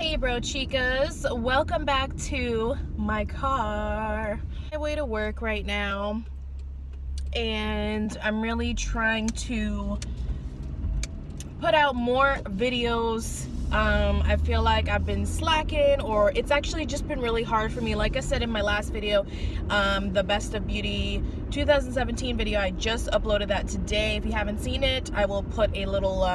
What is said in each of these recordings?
Hey bro chicas, welcome back to my car. On my way to work right now, and I'm really trying to put out more videos. I feel like I've been slacking, or it's actually just been really hard for me. Like I said in my last video, the Best of Beauty 2017 video, I just uploaded that today. If you haven't seen it, I will put a little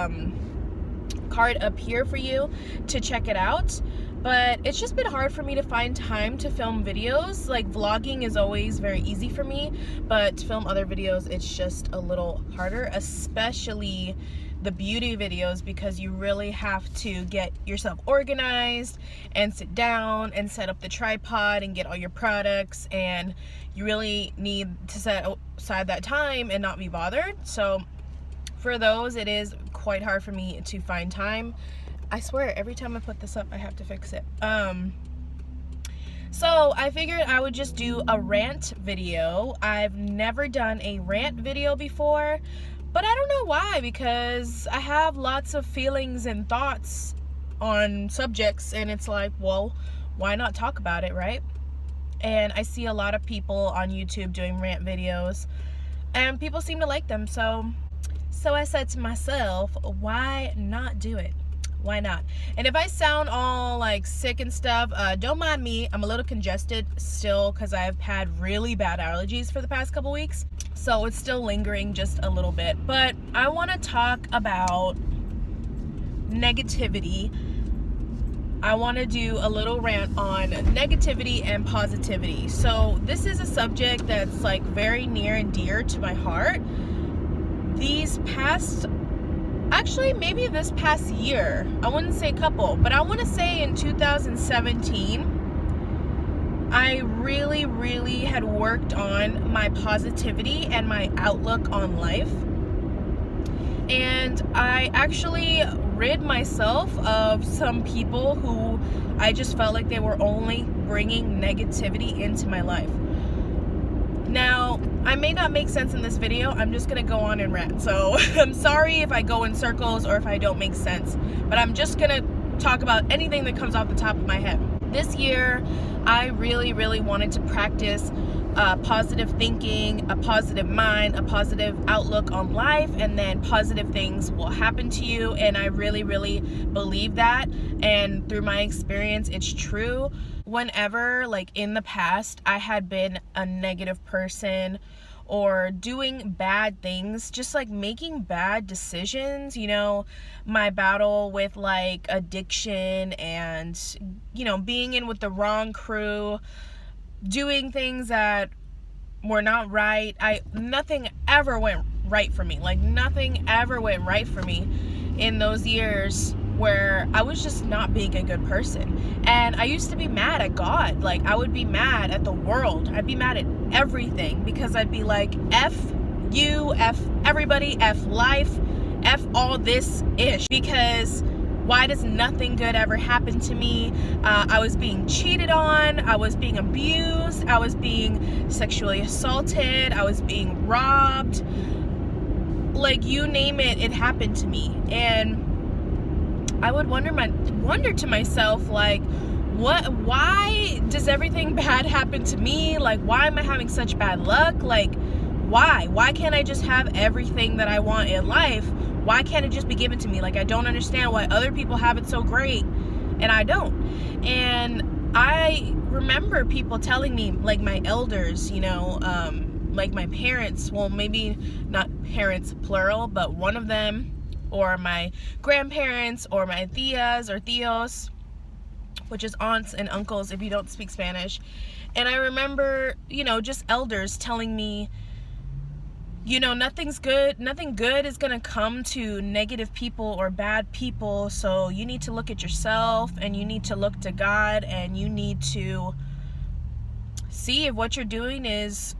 card up here for you to check it out. But it's just been hard for me to find time to film videos. Like, vlogging is always very easy for me, but to film other videos, it's just a little harder, especially the beauty videos, because you really have to get yourself organized and sit down and set up the tripod and get all your products, and you really need to set aside that time and not be bothered. So for those, it is quite hard for me to find time. I swear, every time I put this up, I have to fix it. So I figured I would just do a rant video. I've never done a rant video before, but I don't know why, because I have lots of feelings and thoughts on subjects, and it's like, well, why not talk about it, right? And I see a lot of people on YouTube doing rant videos, and people seem to like them, so I said to myself, why not do it? Why not? And if I sound all like sick and stuff, don't mind me. I'm a little congested still because I've had really bad allergies for the past couple weeks. So it's still lingering just a little bit. But I want to talk about negativity. I want to do a little rant on negativity and positivity. So this is a subject that's like very near and dear to my heart. Maybe this past year, I wouldn't say couple, but I want to say in 2017, I really had worked on my positivity and my outlook on life. And I actually rid myself of some people who I just felt like they were only bringing negativity into my life. Now, I may not make sense in this video. I'm just gonna go on and rant. So I'm sorry if I go in circles or if I don't make sense, but I'm just gonna talk about anything that comes off the top of my head. This year, I really wanted to practice positive thinking, a positive mind, a positive outlook on life, and then positive things will happen to you. And I really believe that. And through my experience, it's true. Whenever, like in the past, I had been a negative person or doing bad things, just like making bad decisions, you know, my battle with like addiction and, you know, being in with the wrong crew, doing things that were not right. Nothing ever went right for me. Like, nothing ever went right for me in those years where I was just not being a good person. And I used to be mad at God. Like, I would be mad at the world. I'd be mad at everything, because I'd be like, F you, F everybody, F life, F all this ish. Because why does nothing good ever happen to me? I was being cheated on. I was being abused. I was being sexually assaulted. I was being robbed. Like, you name it, it happened to me. And I would wonder to myself, like, why does everything bad happen to me? Like, why am I having such bad luck? Like, why can't I just have everything that I want in life? Why can't it just be given to me? Like, I don't understand why other people have it so great and I don't. And I remember people telling me, like my elders, you know, like my parents, well, maybe not parents plural, but one of them, or my grandparents, or my tias or tios, which is aunts and uncles if you don't speak Spanish. And I remember, you know, just elders telling me, you know, nothing good is gonna come to negative people or bad people, so you need to look at yourself, and you need to look to God, and you need to see if what you're doing is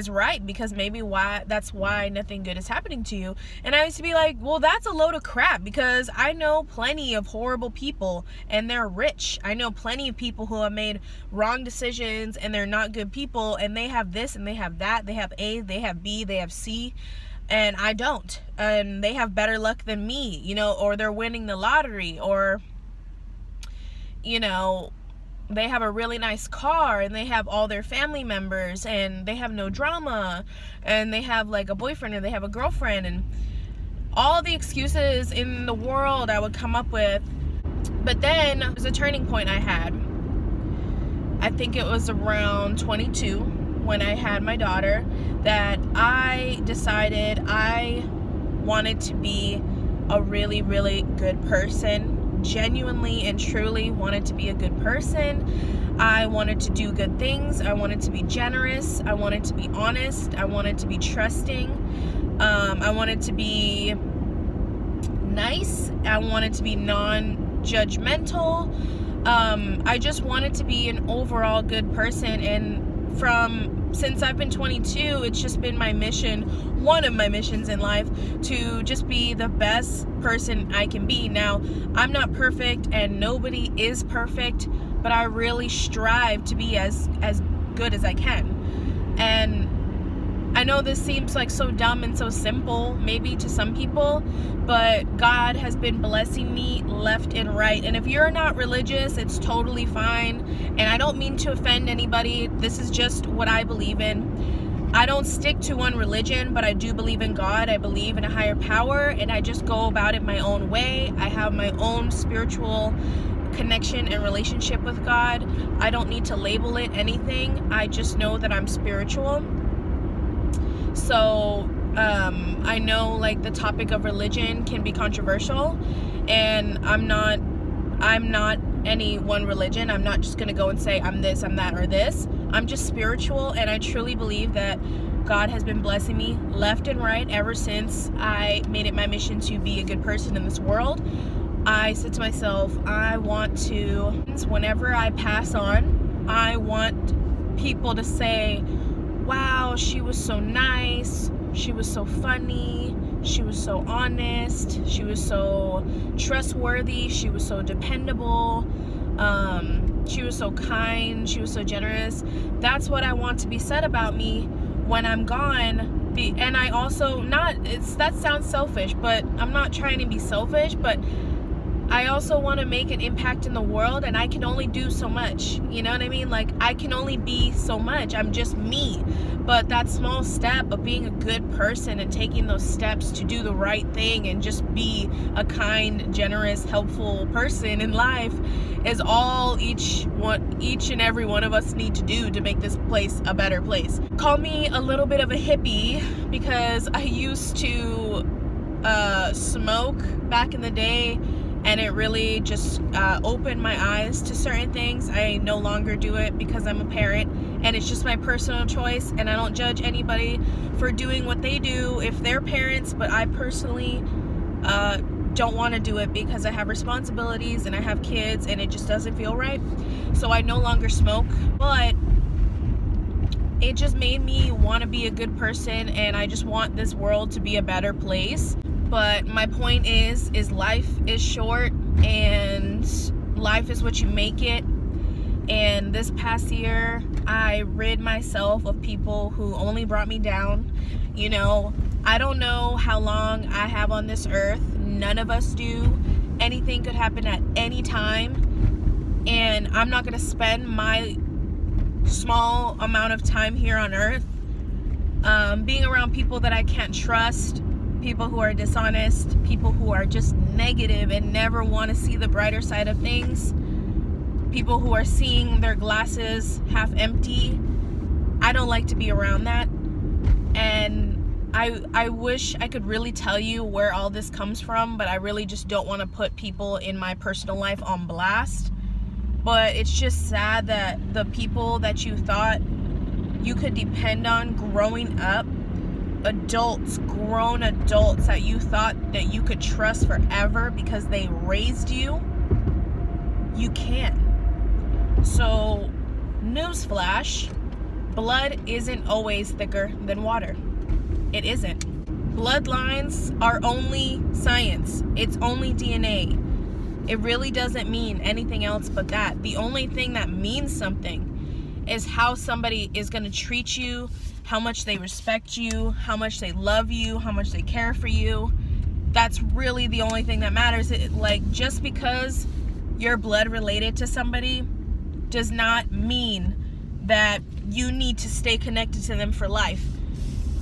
right, because maybe that's why nothing good is happening to you. And I used to be like, well, that's a load of crap, because I know plenty of horrible people and they're rich. I know plenty of people who have made wrong decisions and they're not good people, and they have this and they have that, they have A, they have B, they have C, and I don't. And they have better luck than me, you know, or they're winning the lottery, or you know, they have a really nice car and they have all their family members and they have no drama and they have like a boyfriend and they have a girlfriend and all the excuses in the world I would come up with. But then there's a turning point I had. I think it was around 22 when I had my daughter that I decided I wanted to be a really, really good person. Genuinely and truly wanted to be a good person. I wanted to do good things. I wanted to be generous. I wanted to be honest. I wanted to be trusting. I wanted to be nice. I wanted to be non-judgmental. I just wanted to be an overall good person. And since I've been 22, it's just been my mission, one of my missions in life, to just be the best person I can be. Now, I'm not perfect and nobody is perfect, but I really strive to be as good as I can. And I know this seems like so dumb and so simple, maybe to some people, but God has been blessing me left and right. And if you're not religious, it's totally fine. And I don't mean to offend anybody. This is just what I believe in. I don't stick to one religion, but I do believe in God. I believe in a higher power, and I just go about it my own way. I have my own spiritual connection and relationship with God. I don't need to label it anything. I just know that I'm spiritual. So I know like the topic of religion can be controversial, and I'm not any one religion. I'm not just gonna go and say I'm this, I'm that, or this. I'm just spiritual, and I truly believe that God has been blessing me left and right ever since I made it my mission to be a good person in this world. I said to myself, I want to, whenever I pass on, I want people to say, wow, she was so nice, she was so funny, she was so honest, she was so trustworthy, she was so dependable, she was so kind, she was so generous. That's what I want to be said about me when I'm gone. And I also, that sounds selfish, but I'm not trying to be selfish, but I also want to make an impact in the world, and I can only do so much. You know what I mean? Like, I can only be so much. I'm just me. But that small step of being a good person and taking those steps to do the right thing and just be a kind, generous, helpful person in life is all each and every one of us need to do to make this place a better place. Call me a little bit of a hippie because I used to smoke back in the day, and it really just opened my eyes to certain things. I no longer do it because I'm a parent, and it's just my personal choice, and I don't judge anybody for doing what they do if they're parents, but I personally don't want to do it because I have responsibilities and I have kids, and it just doesn't feel right. So I no longer smoke, but it just made me want to be a good person, and I just want this world to be a better place. But my point is life is short, and life is what you make it. And this past year, I rid myself of people who only brought me down. You know, I don't know how long I have on this earth. None of us do. Anything could happen at any time. And I'm not going to spend my small amount of time here on earth being around people that I can't trust, people who are dishonest, people who are just negative and never want to see the brighter side of things, people who are seeing their glasses half empty. I don't like to be around that. And I wish I could really tell you where all this comes from, but I really just don't want to put people in my personal life on blast. But it's just sad that the people that you thought you could depend on growing up, grown adults that you thought that you could trust forever because they raised you, you can't. So, newsflash, blood isn't always thicker than water. It isn't. Bloodlines are only science. It's only DNA. It really doesn't mean anything else but that. The only thing that means something is how somebody is going to treat you, how much they respect you, how much they love you, how much they care for you. That's really the only thing that matters. Like, just because you're blood related to somebody does not mean that you need to stay connected to them for life,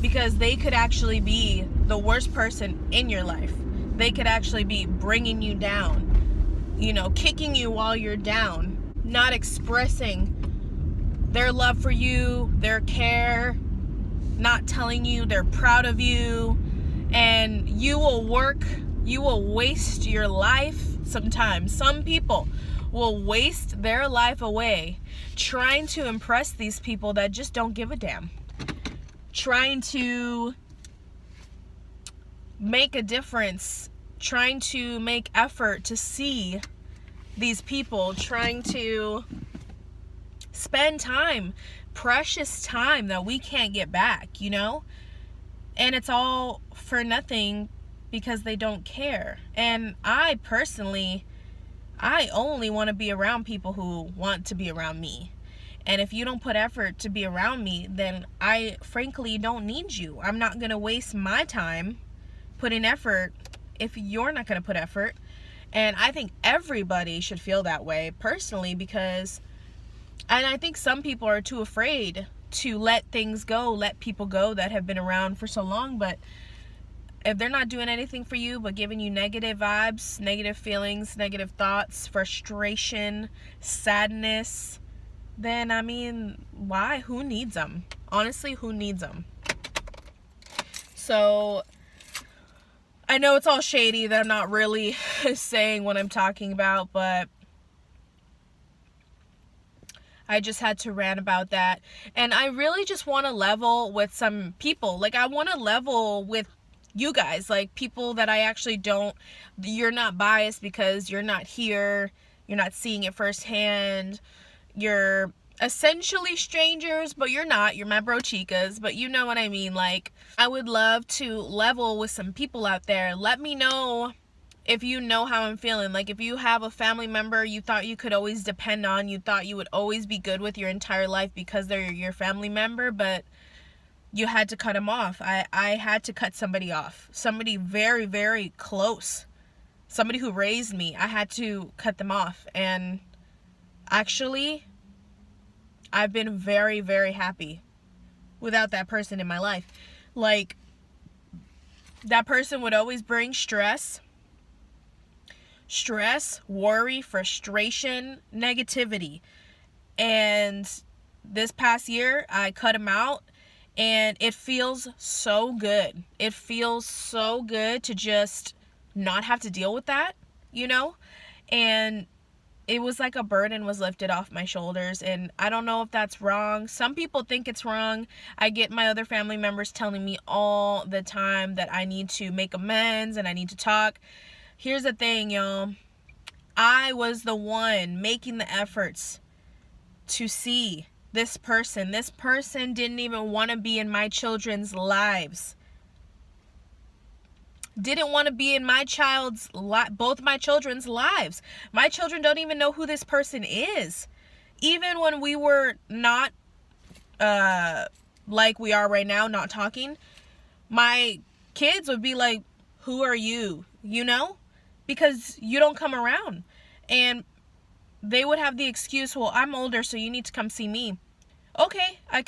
because they could actually be the worst person in your life. They could actually be bringing you down, you know, kicking you while you're down, not expressing their love for you, their care, not telling you they're proud of you. And you will waste your life sometimes. Some people will waste their life away trying to impress these people that just don't give a damn, trying to make a difference, trying to make effort to see these people, trying to spend time, precious time that we can't get back, you know? And it's all for nothing because they don't care. And I personally, I only want to be around people who want to be around me. And if you don't put effort to be around me, then I frankly don't need you. I'm not going to waste my time putting effort if you're not going to put effort. And I think everybody should feel that way personally, because, and I think some people are too afraid to let things go, let people go that have been around for so long. But if they're not doing anything for you but giving you negative vibes, negative feelings, negative thoughts, frustration, sadness, then I mean, why? Who needs them? Honestly, who needs them? So I know it's all shady, that I'm not really saying what I'm talking about, but I just had to rant about that. And I really just want to level with some people. Like, I want to level with you guys, like people that I actually don't, you're not biased because you're not here, you're not seeing it firsthand, you're essentially strangers, but you're not, you're my bro chicas, but you know what I mean. Like, I would love to level with some people out there. Let me know if you know how I'm feeling. Like, if you have a family member you thought you could always depend on, you thought you would always be good with your entire life because they're your family member, but you had to cut them off. I had to cut somebody off. Somebody very, very close. Somebody who raised me. I had to cut them off. And actually, I've been very, very happy without that person in my life. Like, that person would always bring stress, worry, frustration, negativity. And this past year, I cut him out. And it feels so good. It feels so good to just not have to deal with that, you know? And it was like a burden was lifted off my shoulders. And I don't know if that's wrong. Some people think it's wrong. I get my other family members telling me all the time that I need to make amends and I need to talk. Here's the thing, y'all. I was the one making the efforts to see this person didn't even want to be in my children's lives. Didn't want to be in my both my children's lives. My children don't even know who this person is. Even when we were not like we are right now, not talking, my kids would be like, who are you? You know? Because you don't come around. And they would have the excuse, well, I'm older, so you need to come see me. Okay, I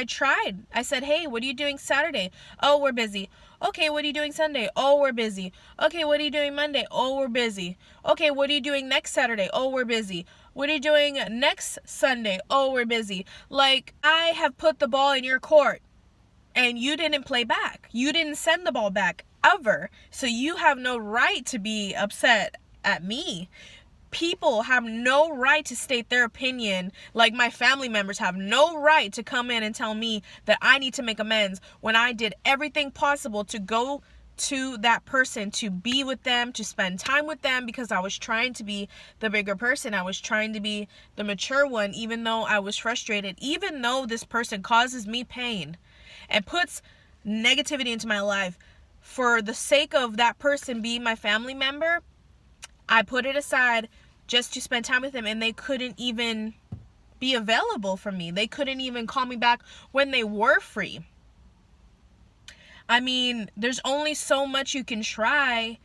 tried. I said, hey, what are you doing Saturday? Oh, we're busy. Okay, what are you doing Sunday? Oh, we're busy. Okay, what are you doing Monday? Oh, we're busy. Okay, what are you doing next Saturday? Oh, we're busy. What are you doing next Sunday? Oh, we're busy. Like, I have put the ball in your court, and you didn't play back. You didn't send the ball back, ever. So you have no right to be upset at me. People have no right to state their opinion. Like, my family members have no right to come in and tell me that I need to make amends when I did everything possible to go to that person, to be with them, to spend time with them, because I was trying to be the bigger person. I was trying to be the mature one, even though I was frustrated, even though this person causes me pain and puts negativity into my life. For the sake of that person being my family member, I put it aside just to spend time with them, and they couldn't even be available for me. They couldn't even call me back when they were free. I mean, there's only so much you can try.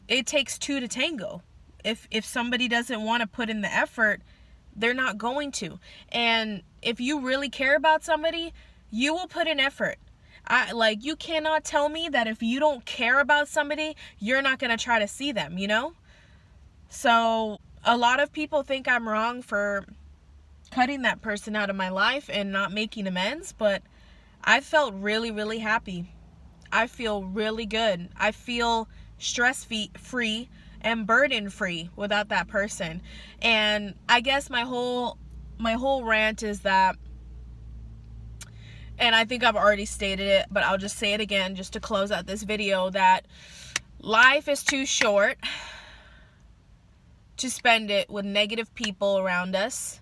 It takes two to tango. If somebody doesn't want to put in the effort, they're not going to. And if you really care about somebody, you will put in effort. You cannot tell me that if you don't care about somebody, you're not going to try to see them, you know? So a lot of people think I'm wrong for cutting that person out of my life and not making amends, but I felt really, really happy. I feel really good. I feel stress-free and burden-free without that person. And I guess my whole rant is that, and I think I've already stated it, but I'll just say it again just to close out this video, that life is too short to spend it with negative people around us.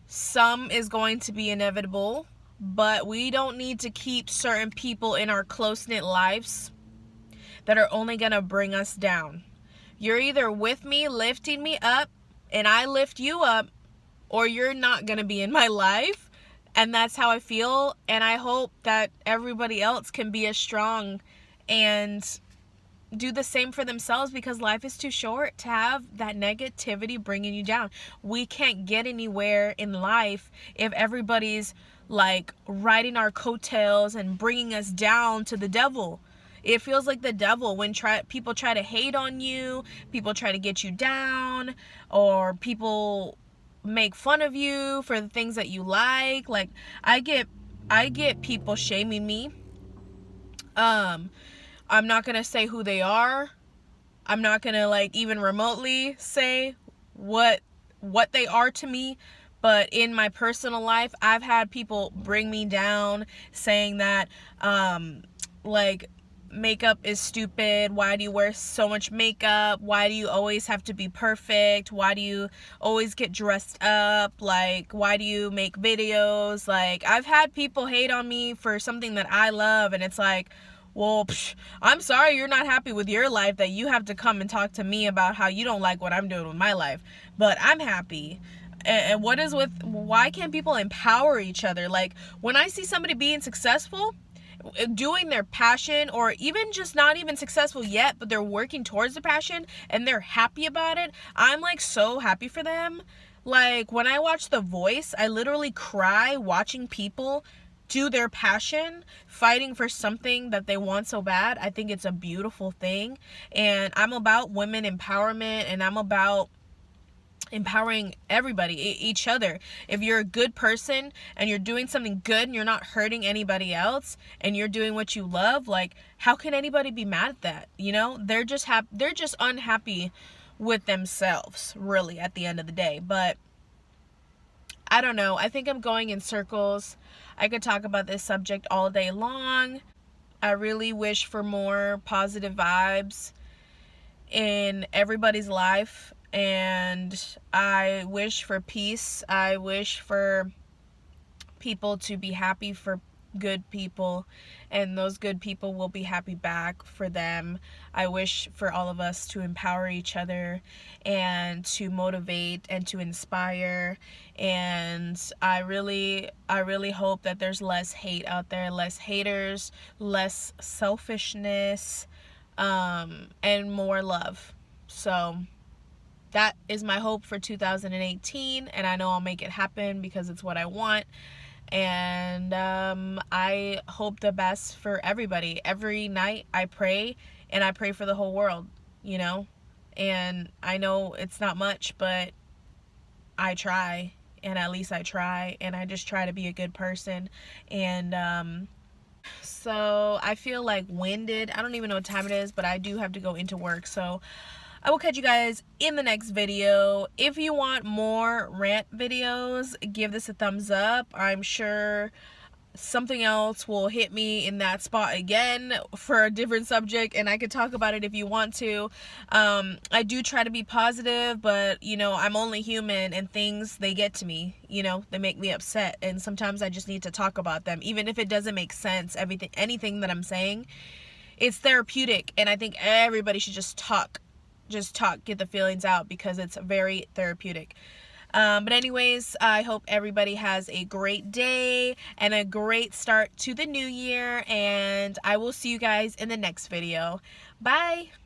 Some is going to be inevitable, but we don't need to keep certain people in our close-knit lives that are only going to bring us down. You're either with me, lifting me up, and I lift you up, or you're not going to be in my life. And that's how I feel. And I hope that everybody else can be as strong and do the same for themselves, because life is too short to have that negativity bringing you down. We can't get anywhere in life if everybody's like riding our coattails and bringing us down to the devil. It feels like the devil when people try to hate on you, people try to get you down, or people make fun of you for the things that you like. Like I get people shaming me. I'm not gonna say who they are. I'm not gonna like even remotely say what they are to me. But in my personal life, I've had people bring me down, saying that like makeup is stupid. Why do you wear so much makeup? Why do you always have to be perfect? Why do you always get dressed up? Like, why do you make videos? Like, I've had people hate on me for something that I love, and it's like, well, I'm sorry you're not happy with your life, that you have to come and talk to me about how you don't like what I'm doing with my life. But I'm happy. And why can't people empower each other? Like, when I see somebody being successful, doing their passion, or even just not even successful yet, but they're working towards the passion and they're happy about it, I'm like so happy for them. Like, when I watch The Voice, I literally cry watching people do their passion, fighting for something that they want so bad. I think it's a beautiful thing. And I'm about women empowerment, and I'm about empowering everybody, each other. If you're a good person and you're doing something good and you're not hurting anybody else and you're doing what you love, like, how can anybody be mad at that? You know, they're just unhappy with themselves, really, at the end of the day. But I don't know. I think I'm going in circles. I could talk about this subject all day long. I really wish for more positive vibes in everybody's life. And I wish for peace. I wish for people to be happy for good people, and those good people will be happy back for them. I wish for all of us to empower each other and to motivate and to inspire. And I really hope that there's less hate out there, less haters, less selfishness, and more love. So that is my hope for 2018, and I know I'll make it happen because it's what I want. And I hope the best for everybody. Every night I pray, and I pray for the whole world, you know. And I know it's not much, but I try, and at least I try, and I just try to be a good person. And so I feel like winded. I don't even know what time it is, but I do have to go into work. So I will catch you guys in the next video. If you want more rant videos, give this a thumbs up. I'm sure something else will hit me in that spot again for a different subject, and I could talk about it if you want to. I do try to be positive, but you know, I'm only human, and things, they get to me, you know, they make me upset, and sometimes I just need to talk about them, even if it doesn't make sense. Anything that I'm saying, it's therapeutic, and I think everybody should just talk, get the feelings out, because it's very therapeutic. But anyways, I hope everybody has a great day and a great start to the new year, and I will see you guys in the next video. Bye!